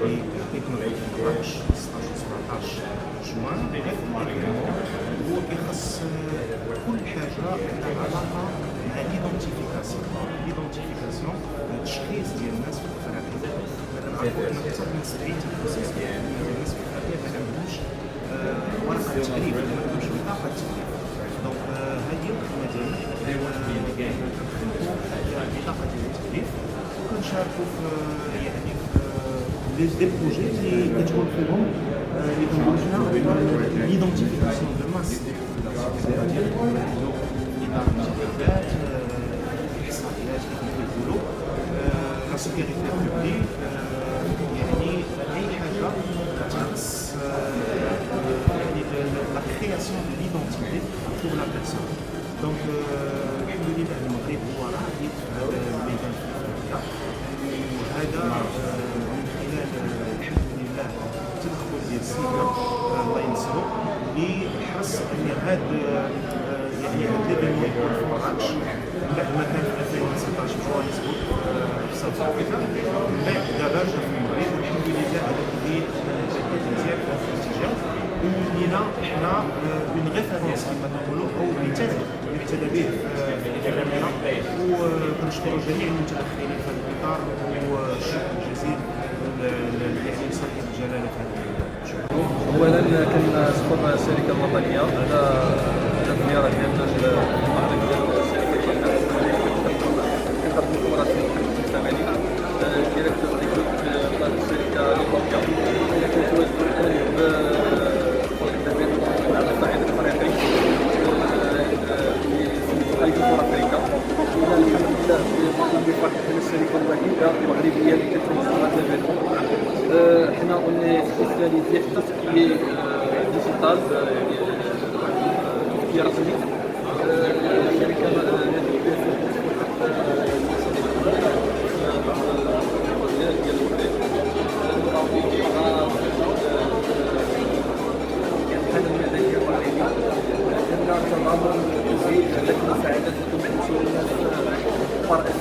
اللي كيتنظم في مراكش 16 و 17 جوان. هو كيخص كل حاجه عندها علاقه مع ليدونتيفيكاسيون التشخيص ديال الناس في الافريقيا. كنعرفوا ان اكثر من 70% ديال الناس في افريقيا ما عندهمش ورقه تكليف، ما عندهمش بطاقه تكليف. دونك هذه الخدمه ديالنا كنخدموا بطاقه ديال التكليف وكنشاركوا في يعني في دي بروجي اللي كتكون فيهم اللي كنقولوا حنا ليدونتيفيكاسيون دو ماس ديال الاداره الانتخابات، الاحصائيات كيف كيقولوا لا سيكوريتي بوبليك، يعني اي حاجه كتخص يعني لا كرياسيون دو ليدونتيتي بور لا بيرسون. دونك الحمد لله المغرب هو رائد في هذا الميدان في افريقيا، وهذا من خلال الحمد لله التدخل ديال السيده الله ينصرو اللي حرص ان هاد يعني هاد ليفينمون يكون في مراكش بعد ما كان في 2019 في جوهانسبورغ في ساوث افريقيا، من بعد دابا جا في المغرب والحمد لله هذا كيدير نتائج مزيان في هذا الاتجاه، ولينا حنا من ريفيرونس كما كنقولوا او مثال يقتدى به في الكاميرا. وكنشكروا جميع المتدخلين في هذا الاطار والشكر الجزيل يعني صاحب الجلاله في هذا الميدان. اولا كنشكر الشركه الوطنيه على الزياره ديالنا للمعرض ديال الشركه ديالنا كنقدم خبرات في المحيط المجتمعي ديريكتور ديكلوب في الشركه ليبوكا اللي كنتواجدوا الان على الصعيد الافريقي في ايدور افريكا. الحمد لله بفرح من الشركه الوحيده المغربيه اللي كتنظم هذا الايفينمون. حنا اوني سبيسياليزي في التسويق ديجيتال يعني رسمي. الشركه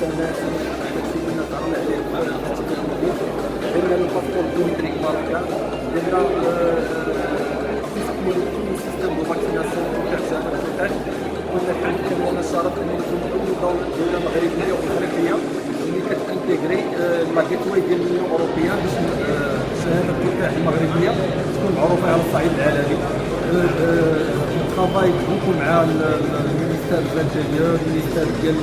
الناس تكتب الناس على التكنولوجيا درنا الباسبور بيومتريك ماركه درنا سيستم دو فاكسيناسيون كارت الفتاح. كنا كان الشرف ان نكون اول دوله مغربيه وافريقيه اللي كتانتيغري لا جيتواي ديال اليونيون اوروبيه باش شهاده الفتاح المغربيه تكون معروفه على الصعيد العالمي. travaille beaucoup مع المينيستير ديال الانتيريور، المينيستير ديال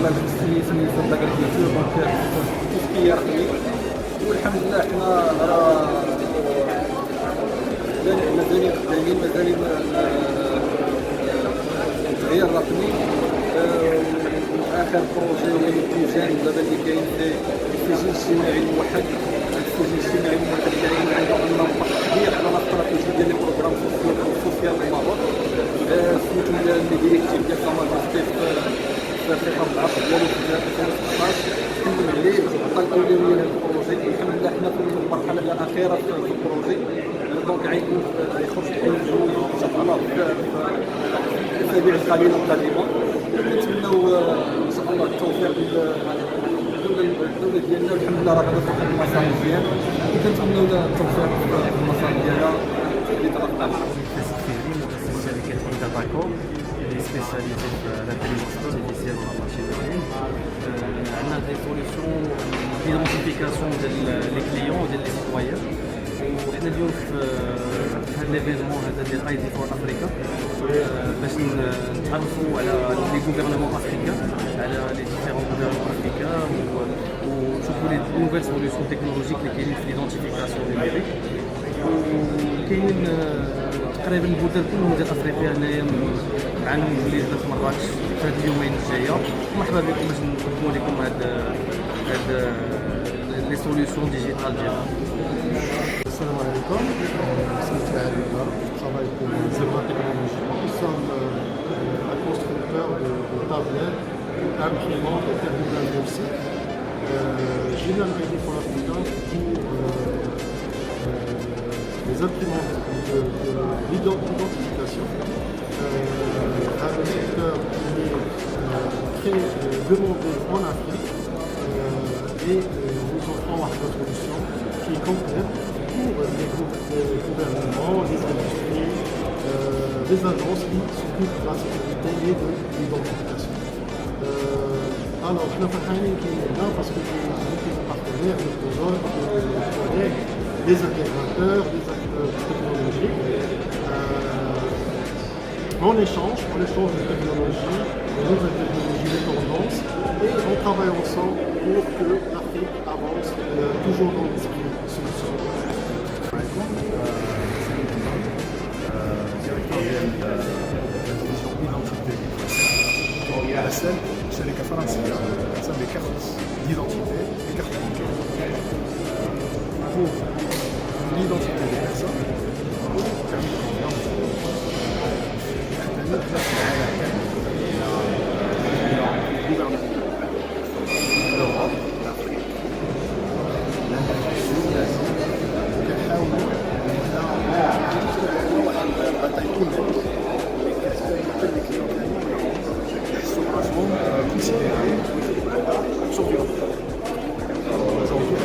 الاندستري، المينيستير ديال الاغريكولتور، دونك تسكيه رقمي. والحمد لله حنا راه مازالين خدامين، مازالين التغيير الرقمي. اخر بروجي هو الاتجاه دابا اللي كاين في السجل الاجتماعي الموحد. السجل الاجتماعي الموحد كاين عنده نمط كبير على الاستراتيجي ديال البروغرام سوسيال المعروف سميتو الديريكتيف ديال ساماجستي في الخطاب العقد ديالو في 2016 تكلم عليه وعطى الاولويه لهذا البروجي. الحمد لله حنا في المرحله الاخيره في البروجي، دونك غيكون يخرج الجو ان شاء الله في الاسابيع القليله القادمه. كنتمناو ان شاء الله التوفيق الدوله ديالنا، والحمد لله راه غادا في المسار مزيان، وكنتمناو التوفيق في المسار ديالها اللي طرقنا. شركة إنداباكو اللي سبيسياليزي في l'intelligence artificielle و la machine learning. عندنا دي سوليسيون ديدونتيفيكاسيون ديال لي كليون وديال لي سيتويان. وحنا اليوم في هذا ليفينمون هذا ديال اي دي فور افريكا باش نتعرفوا على لي غوفرنمون افريكان، على لي ديفيرون غوفرنمون افريكان، ونشوفوا لي نوفيل سوليسيون تكنولوجيك اللي كاينين في ليدونتيفيكاسيون نيميريك. وكاينين تقريبا البلدان كلهم ديال افريقيا هنايا مع الوليدنا في مراكش في هاد اليومين الجايه. مرحبا بكم باش نقدموا لكم هاد لي سوليسيون ديجيتال ديالنا. السلام عليكم. سميتي علي الدار، travaille pour Zebra Technologies. Nous sommes un constructeur de tablettes, d'imprimantes et terminales aussi. Genial Ready for Africa pour les imprimantes de l'identification. Un secteur qui est très demandé en Afrique et nous offrons une solution qui concrète pour les gouvernements, les industries, les agences qui s'occupent de la sécurité et de l'identification. Alors, je ne fais rien qui est là parce que j'ai des partenaires, des collègues, des intégrateurs, des acteurs technologiques. On échange de technologies, de nouvelles technologies, de tendances, et on travaille ensemble pour que l'Afrique avance toujours dans l'esprit solution. الأسئلة شركة فرنسية تسمي كارت d'identité et carte bancaire pour l'identité des personnes permis de l'Europe, l'Afrique, l'Indonésie, l'Asie كنحاولوا considérés sur du long terme. Aujourd'hui,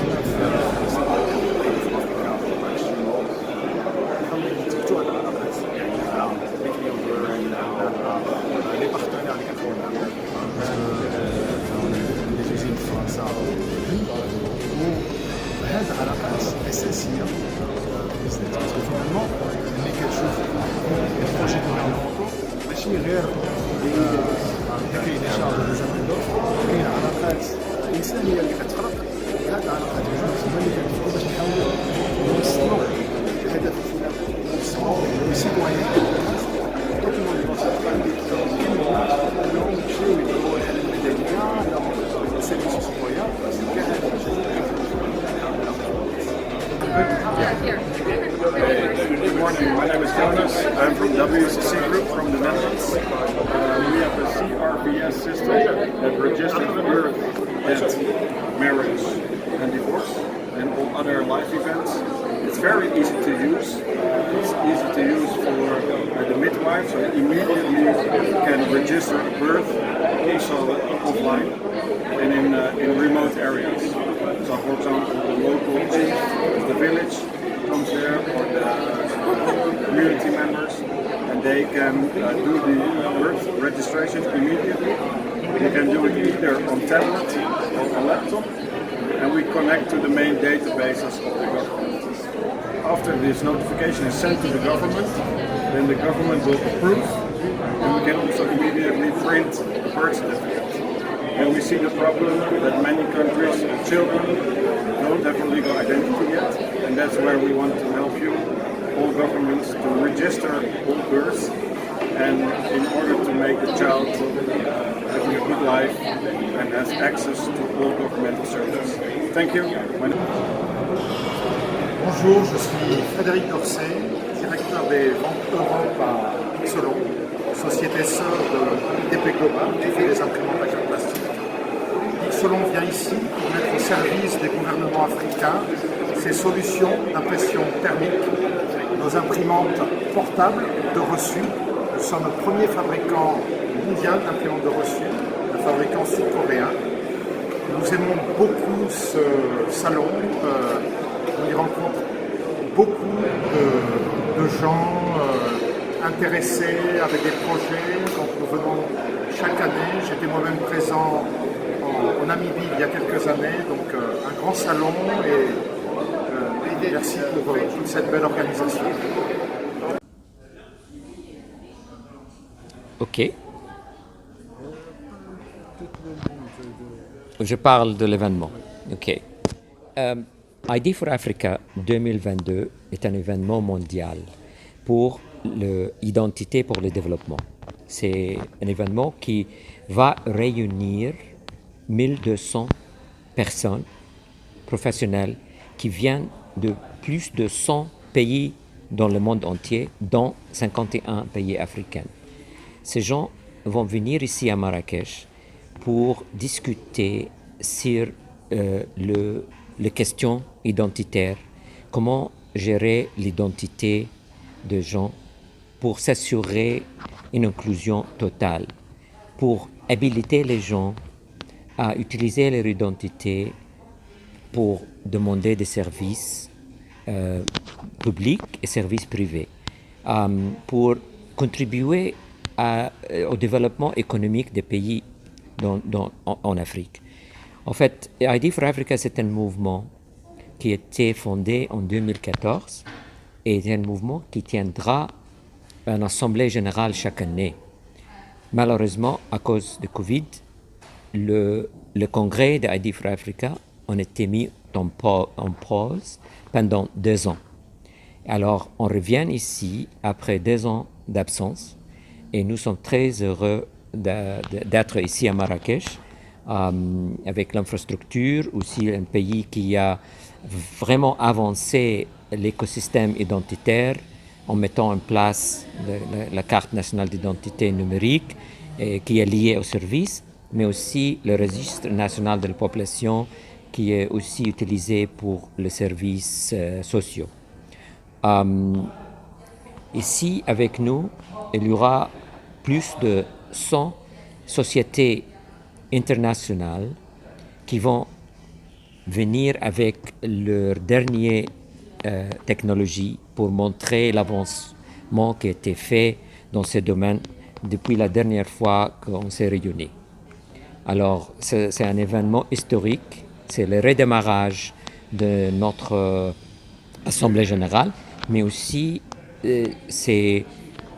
on a les partenaires avec les usines France وهذا علاقات أساسية بالبزنس باسكو فينالمون ملي كتشوف البروجي gouvernementaux ماشي غير كاين شارج دي زابيل كاين علاقات انسانيه اللي كتخرق هذه العلاقات الجزائريه اللي كنفكروا باش نحاولوا نوصلوا الهدف الفلاني نوصلوا للسيتويان دوكيمون اللي يمشيو يدوروا الحاله المدنيه على السيرفيس سيتويان Good morning. My name is Jonas. I'm from WCC Group from the Netherlands. We have a CRBS system that registers birth, death, marriage, and divorce, and all other life events. It's very easy to use. It's easy to use for the midwife, so immediately can register a birth, also offline and in remote areas. So, for example, the local chief of the village comes there, or the community members, and they can do the birth registration immediately. You can do it either on tablet or on laptop, and we connect to the main databases of the government. After this notification is sent to the government, then the government will approve, and we can also immediately print the birth certificate. And we see the problem that many countries, children don't have a legal identity yet, and that's where we want to help you, all governments, to register all births, and in order to make the child having a good life and has access to all governmental services. Thank you. Bonjour, je suis Frédéric Dorcet, directeur des ventes Europe à Pixelon, société sœur de IDP Global qui fait des imprimantes à carte plastique. Pixelon vient ici pour mettre au service des gouvernements africains ces solutions d'impression thermique, nos imprimantes portables de reçu. Nous sommes le premier fabricant mondial d'imprimantes de reçu, un fabricant sud-coréen. Nous aimons beaucoup ce salon. On y rencontre beaucoup de gens intéressés avec des projets. Donc nous venons chaque année. J'étais moi-même présent en Namibie il y a quelques années. Donc un grand salon et merci pour toute cette belle organisation. Ok. Je parle de l'événement. Ok. ID for Africa 2022 est un événement mondial pour l'identité pour le développement. C'est un événement qui va réunir 1200 personnes professionnelles qui viennent de plus de 100 pays dans le monde entier, dont 51 pays africains. Ces gens vont venir ici à Marrakech pour discuter sur les questions identitaires, comment gérer l'identité des gens pour s'assurer une inclusion totale, pour habiliter les gens à utiliser leur identité pour demander des services publics et services privés, pour contribuer au développement économique des pays en Afrique. En fait, ID for Africa, c'est un mouvement qui a été fondé en 2014 et c'est un mouvement qui tiendra une assemblée générale chaque année. Malheureusement, à cause de Covid, le congrès de ID for Africa a été mis en pause pendant 2 ans. Alors, on revient ici après 2 ans d'absence et nous sommes très heureux d'être ici à Marrakech avec l'infrastructure, aussi un pays qui a vraiment avancé l'écosystème identitaire en mettant en place la carte nationale d'identité numérique qui est liée au service, mais aussi le registre national de la population qui est aussi utilisé pour les services sociaux. Ici, avec nous, il y aura plus de 100 sociétés internationales qui vont venir avec leur dernière technologie pour montrer l'avancement qui a été fait dans ce domaine depuis la dernière fois qu'on s'est réunis. Alors, c'est un événement historique, c'est le redémarrage de notre Assemblée générale, mais aussi c'est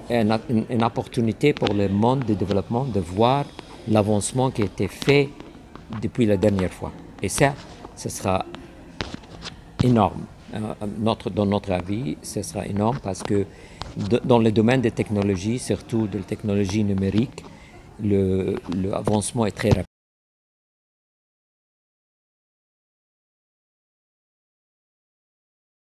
une opportunité pour le monde du développement de voir l'avancement qui a été fait depuis la dernière fois. Et ça, ce sera énorme. Dans notre avis, ce sera énorme parce que dans le domaine des technologies, surtout de la technologie numérique, l'avancement est très rapide.